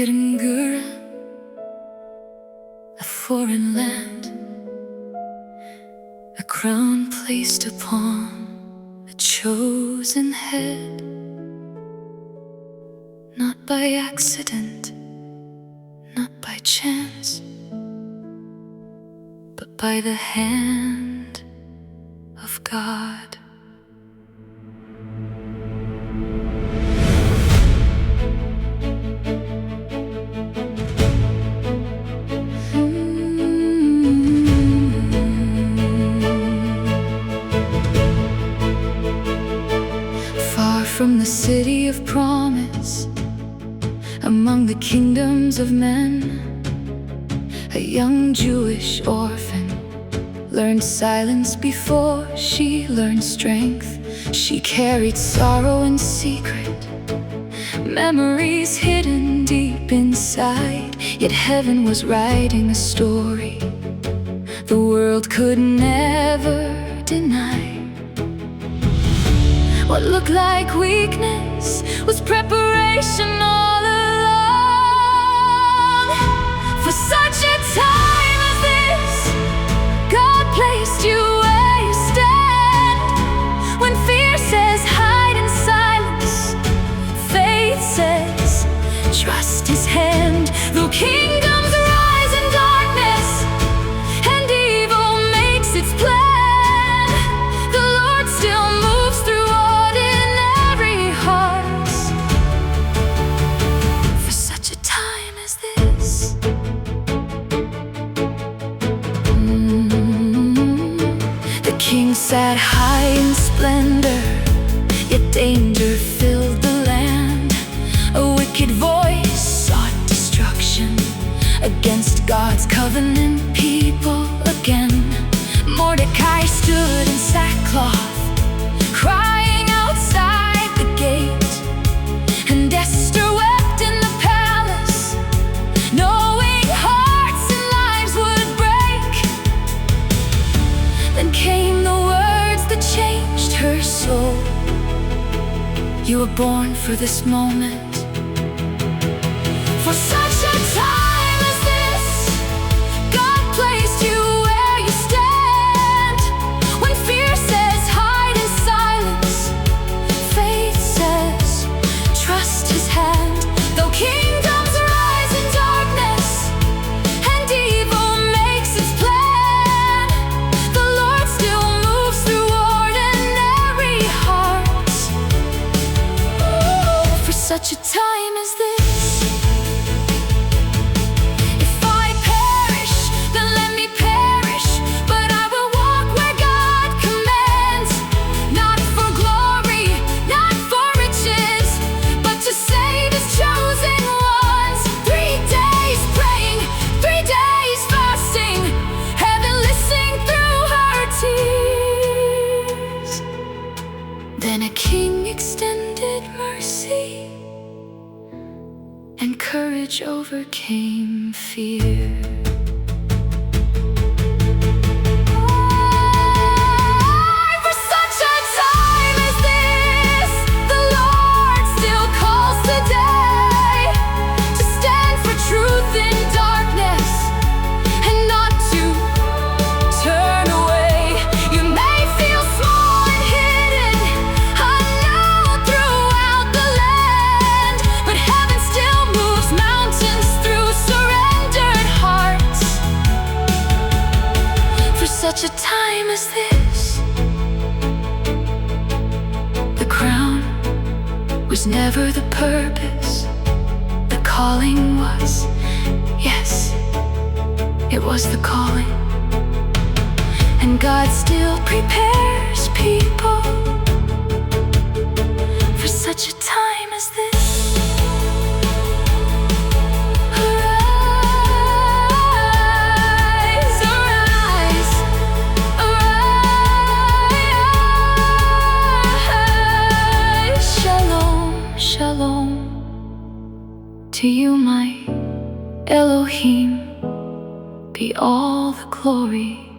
hidden girl, a foreign land, a crown placed upon a chosen head, not by accident, not by chance, but by the hand of God. From the city of promise, among the kingdoms of men, a young Jewish orphan learned silence before she learned strength. She carried sorrow in secret, memories hidden deep inside. Yet heaven was writing a story the world could never deny. What looked like weakness was preparation all along. For such a time as this, God placed you where you stand. When fear says hide in silence, faith says trust His hand. Though kingdoms rise in darkness and evil makes its plan, the Lord still moves through sat high in splendor, yet danger filled the land. A wicked voice sought destruction against God's covenant people again. Mordecai stood in sackcloth, crying outside the gate, and Esther wept in the palace, knowing hearts and lives would break. Then came the changed her soul. You were born for this moment, for such a time as this. God placed you where you stand. When fear says hide in silence, faith says trust His hand. Though kingdoms rise in darkness and evil makes its plan, the Lord still moves through such a time as this. If I perish, then let me perish, but I will walk where God commands. Not for glory, not for riches, but to save His chosen ones. 3 days praying, 3 days fasting, heaven listening through her tears. Then a king extended mercy, and courage overcame fear. For such a time as this, the Lord still calls today to stand for truth in darkness and not to turn away. You may feel small and hidden, unknown throughout the land, but heaven still moves mountains through surrendered hearts. For such a time as this, the crown was never the purpose. The calling was, yes, it was the calling. And God still prepares people for such a time as this. Shalom to you, my Elohim, be all the glory.